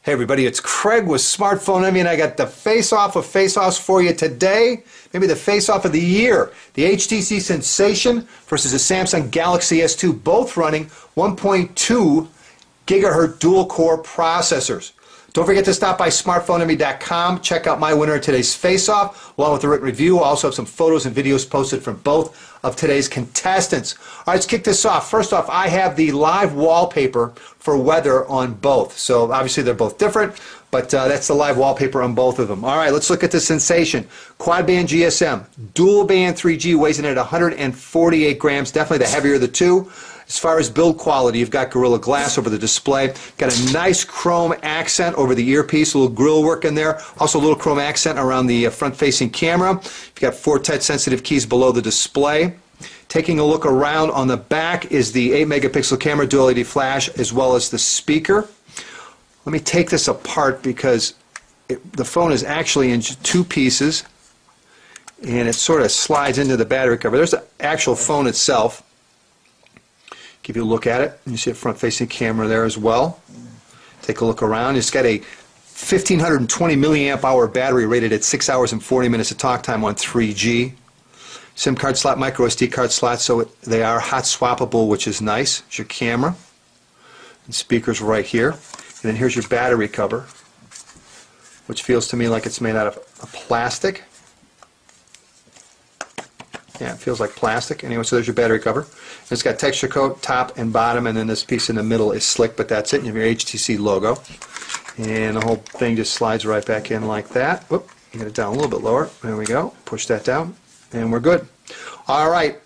Hey everybody, it's Craig with Smartphone Envy, and I got the face-off of face-offs for you today. Maybe the face-off of the year. The HTC Sensation versus the Samsung Galaxy S2, both running 1.2 gigahertz dual-core processors. Don't forget to stop by smartphoneenvy.com. Check out my winner of today's face-off, along with a written review. I'll also have some photos and videos posted from both of today's contestants. All right, let's kick this off. First off, I have the live wallpaper for weather on both. So obviously they're both different, but that's the live wallpaper on both of them. All right, let's look at the Sensation. Quad-band GSM, dual-band 3G, weighs in at 148 grams, definitely the heavier of the two. As far as build quality, you've got Gorilla Glass over the display. Got a nice chrome accent over the earpiece, a little grill work in there. Also a little chrome accent around the front-facing camera. You've got 4 touch-sensitive keys below the display. Taking a look around on the back is the 8-megapixel camera, dual LED flash, as well as the speaker. Let me take this apart because the phone is actually in 2 pieces, and it sort of slides into the battery cover. There's the actual phone itself. Give you a look at it. You see a front-facing camera there as well. Take a look around. It's got a 1520 milliamp hour battery rated at 6 hours and 40 minutes of talk time on 3G. SIM card slot, micro SD card slot, so they are hot swappable, which is nice. It's your camera. And speakers right here. And then here's your battery cover, which feels to me like it's made out of plastic. Yeah, it feels like plastic. Anyway, so there's your battery cover. And it's got texture coat top and bottom, and then this piece in the middle is slick, but that's it. You have your HTC logo. And the whole thing just slides right back in like that. Whoop, get it down a little bit lower. There we go. Push that down, and we're good. All right.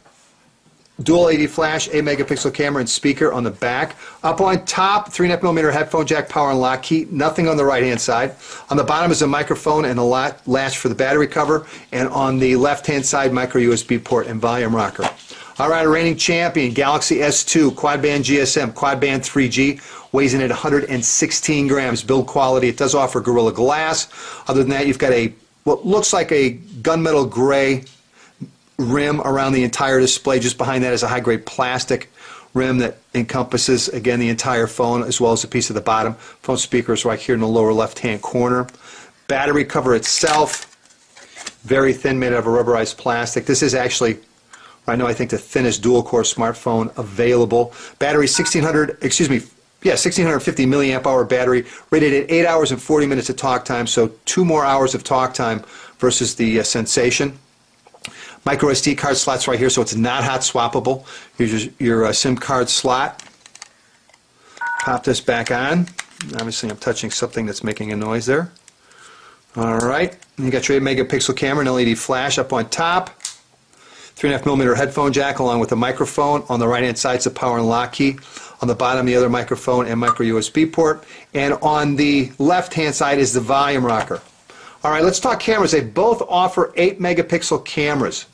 Dual LED flash, 8-megapixel camera and speaker on the back. Up on top, 3.5mm headphone jack, power and lock key. Nothing on the right-hand side. On the bottom is a microphone and a latch for the battery cover. And on the left-hand side, micro USB port and volume rocker. All right, a reigning champion, Galaxy S2, quad-band GSM, quad-band 3G, weighs in at 116 grams. Build quality, it does offer Gorilla Glass. Other than that, you've got what looks like a gunmetal gray rim around the entire display. Just behind that is a high-grade plastic rim that encompasses, again, the entire phone as well as a piece of the bottom. Phone speaker is right here in the lower left-hand corner. Battery cover itself, very thin, made out of a rubberized plastic. This is actually, right now, I think the thinnest dual-core smartphone available. Battery 1650 milliamp hour battery, rated at 8 hours and 40 minutes of talk time, so 2 more hours of talk time versus the Sensation. Micro SD card slots right here, so it's not hot swappable. Here's your SIM card slot. Pop this back on. Obviously, I'm touching something that's making a noise there. All right. You got your 8-megapixel camera and LED flash up on top. 3.5mm headphone jack along with a microphone. On the right-hand side, it's a power and lock key. On the bottom, the other microphone and micro USB port. And on the left-hand side is the volume rocker. All right, let's talk cameras. They both offer 8-megapixel cameras.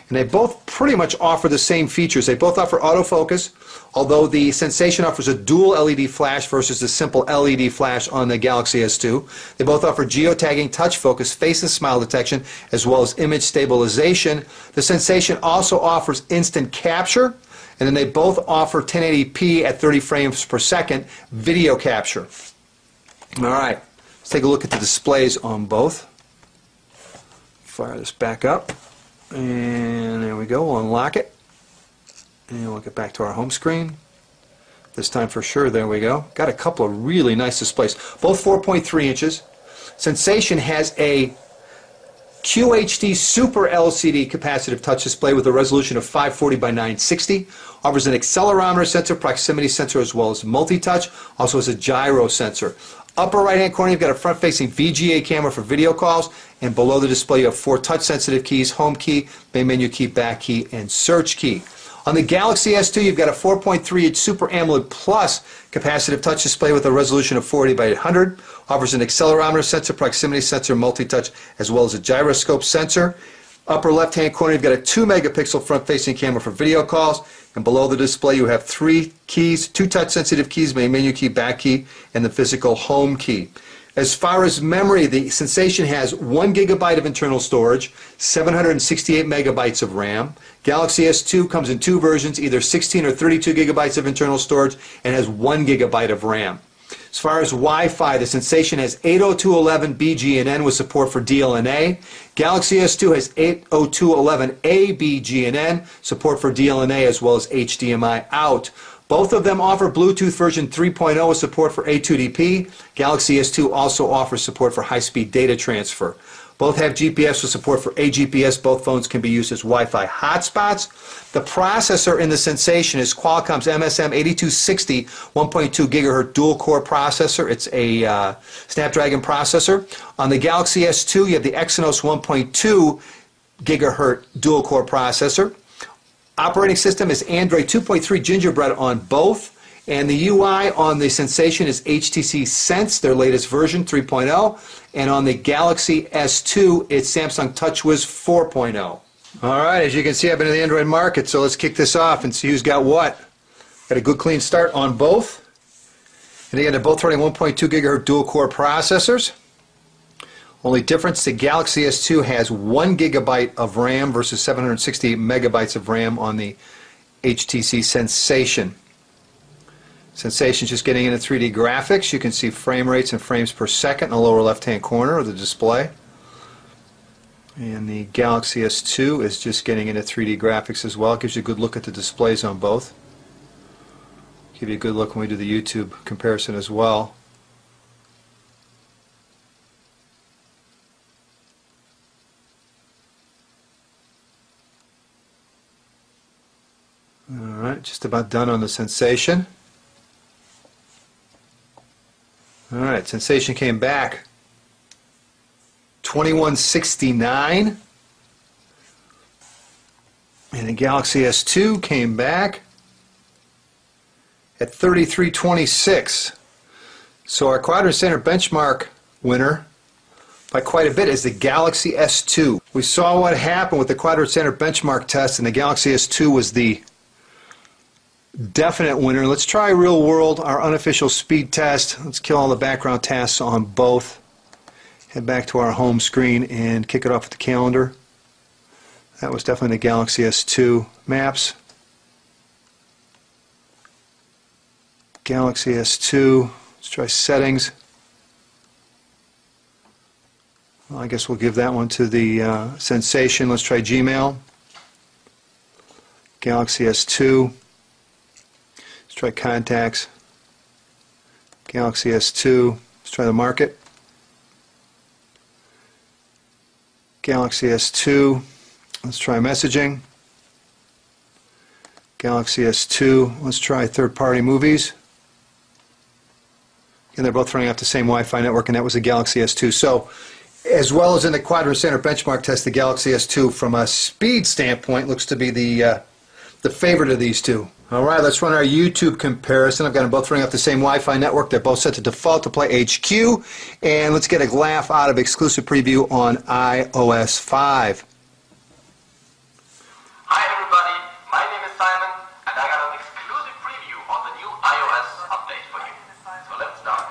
And they both pretty much offer the same features. They both offer autofocus, although the Sensation offers a dual LED flash versus the simple LED flash on the Galaxy S2. They both offer geotagging, touch focus, face and smile detection, as well as image stabilization. The Sensation also offers instant capture, and then they both offer 1080p at 30 frames per second video capture. All right, let's take a look at the displays on both. Fire this back up. And there we go, we'll unlock it. And we'll get back to our home screen. This time for sure, there we go. Got a couple of really nice displays. Both 4.3 inches. Sensation has a QHD Super LCD capacitive touch display with a resolution of 540 by 960. Offers an accelerometer sensor, proximity sensor, as well as multi-touch. Also has a gyro sensor. Upper right-hand corner, you've got a front-facing VGA camera for video calls, and below the display you have 4 touch-sensitive keys: home key, main menu key, back key, and search key. On the Galaxy S2, you've got a 4.3-inch Super AMOLED Plus capacitive touch display with a resolution of 480 by 800. Offers an accelerometer sensor, proximity sensor, multi-touch, as well as a gyroscope sensor. Upper left-hand corner, you've got a 2-megapixel front-facing camera for video calls. And below the display, you have 3 keys, 2 touch-sensitive keys, main menu key, back key, and the physical home key. As far as memory, the Sensation has 1 gigabyte of internal storage, 768 megabytes of RAM. Galaxy S2 comes in 2 versions, either 16 or 32 gigabytes of internal storage, and has 1 gigabyte of RAM. As far as Wi-Fi, the Sensation has 802.11 BGNN with support for DLNA. Galaxy S2 has 802.11A BGNN, support for DLNA as well as HDMI out. Both of them offer Bluetooth version 3.0 with support for A2DP. Galaxy S2 also offers support for high-speed data transfer. Both have GPS with support for AGPS. Both phones can be used as Wi-Fi hotspots. The processor in the Sensation is Qualcomm's MSM 8260 1.2 gigahertz dual-core processor. It's a Snapdragon processor. On the Galaxy S2, you have the Exynos 1.2 gigahertz dual-core processor. Operating system is Android 2.3 Gingerbread on both. And the UI on the Sensation is HTC Sense, their latest version, 3.0. And on the Galaxy S2, it's Samsung TouchWiz 4.0. All right, as you can see, I've been in the Android market, so let's kick this off and see who's got what. Got a good clean start on both. And again, they're both running 1.2 gigahertz dual-core processors. Only difference, the Galaxy S2 has 1 gigabyte of RAM versus 768 megabytes of RAM on the HTC Sensation. Sensation's just getting into 3D graphics. You can see frame rates and frames per second in the lower left-hand corner of the display. And the Galaxy S2 is just getting into 3D graphics as well. It gives you a good look at the displays on both. Give you a good look when we do the YouTube comparison as well. Alright, just about done on the Sensation. Alright, Sensation came back 2169, and the Galaxy S2 came back at 3326. So our Quadrant Center benchmark winner by quite a bit is the Galaxy S2. We saw what happened with the Quadrant Center benchmark test, and the Galaxy S2 was the definite winner. Let's try real world, our unofficial speed test. Let's kill all the background tasks on both. Head back to our home screen and kick it off with the calendar. That was definitely the Galaxy S2. Maps. Galaxy S2. Let's try settings. Well, I guess we'll give that one to the Sensation. Let's try Gmail. Galaxy S2. Let's try contacts. Galaxy S2. Let's try the market. Galaxy S2. Let's try messaging. Galaxy S2. Let's try third-party movies. And they're both running off the same Wi-Fi network, and that was the Galaxy S2. So, as well as in the Quadrant Center benchmark test, the Galaxy S2, from a speed standpoint, looks to be the favorite of these two. All right, let's run our YouTube comparison. I've got them both running off the same Wi-Fi network. They're both set to default to play HQ. And let's get a laugh out of exclusive preview on iOS 5. Hi everybody, my name is Simon, and I got an exclusive preview on the new iOS update for you. So let's start.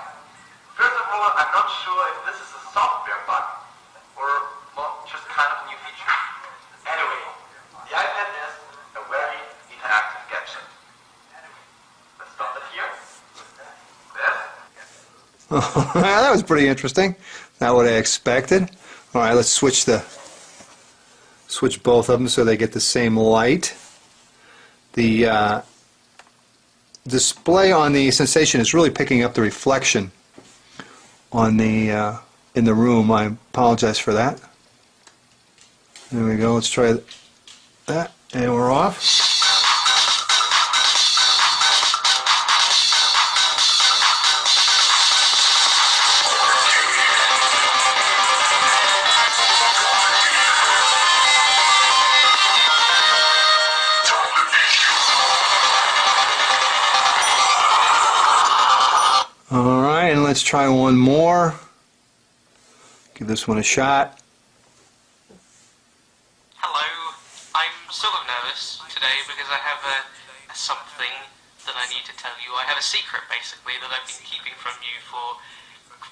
First of all, I'm not sure if this is a software bug or well, just kind of a new feature. Anyway, the iPad is a very interactive gadget. Let's stop it here. That was pretty interesting. Not what I expected. All right, let's switch both of them so they get the same light. The display on the Sensation is really picking up the reflection on the in the room. I apologize for that. There we go. Let's try that, and we're off. Alright, and let's try one more. Give this one a shot. Hello, I'm sort of nervous today because I have a something that I need to tell you. I have a secret, basically, that I've been keeping from you for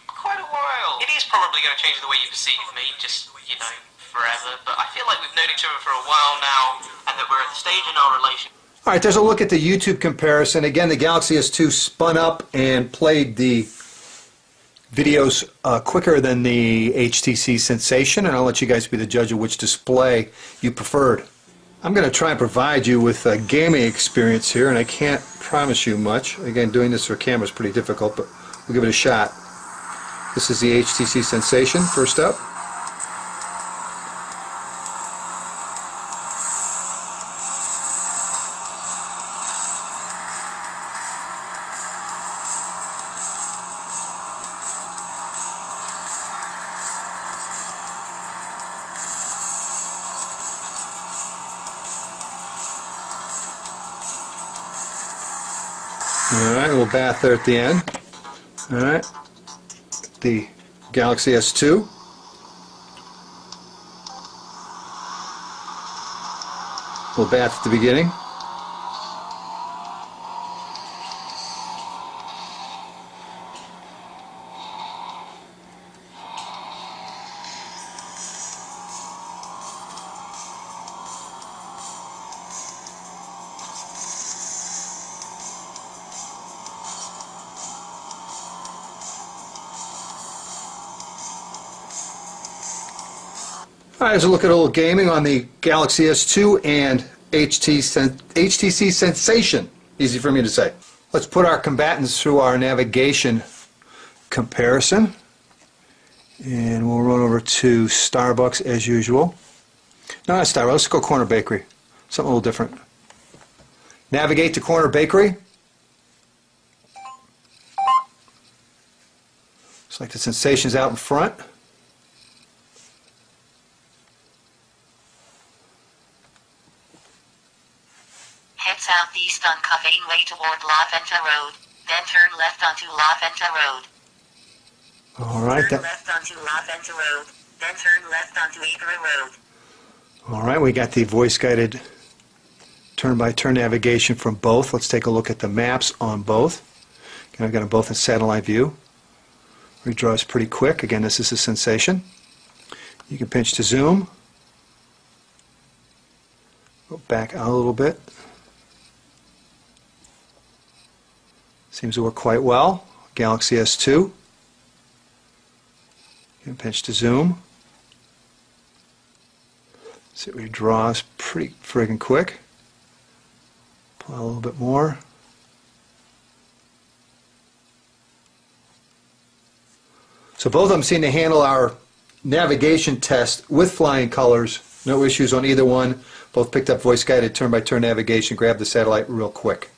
quite a while. It is probably going to change the way you perceive me, just, you know, forever, but I feel like we've known each other for a while now, and that we're at the stage in our relationship. All right, there's a look at the YouTube comparison. Again, the Galaxy S2 spun up and played the Video's quicker than the HTC Sensation, and I'll let you guys be the judge of which display you preferred. I'm going to try and provide you with a gaming experience here, and I can't promise you much. Again, doing this for camera is pretty difficult, but we'll give it a shot. This is the HTC Sensation, first up. Alright, a little bath there at the end. Alright, the Galaxy S2. A little bath at the beginning. Alright, let's look at a little gaming on the Galaxy S2 and HTC Sensation. Easy for me to say. Let's put our combatants through our navigation comparison. And we'll run over to Starbucks as usual. No, not Starbucks. Let's go Corner Bakery. Something a little different. Navigate to Corner Bakery. Looks like the Sensation's out in front. Head southeast on Coffeen Way toward La Venta Road, then turn left onto La Venta Road. Alright. Turn left onto La Venta Road, then turn left onto Ypres Road. Alright, we got the voice-guided turn-by-turn navigation from both. Let's take a look at the maps on both. Again, I've got them both in satellite view. Redraw is pretty quick. Again, this is a Sensation. You can pinch to zoom. Go back out a little bit. Seems to work quite well. Galaxy S2. You can pinch to zoom. See, redraw is pretty friggin' quick. Apply a little bit more. So both of them seem to handle our navigation test with flying colors. No issues on either one. Both picked up voice-guided turn-by-turn navigation. Grabbed the satellite real quick.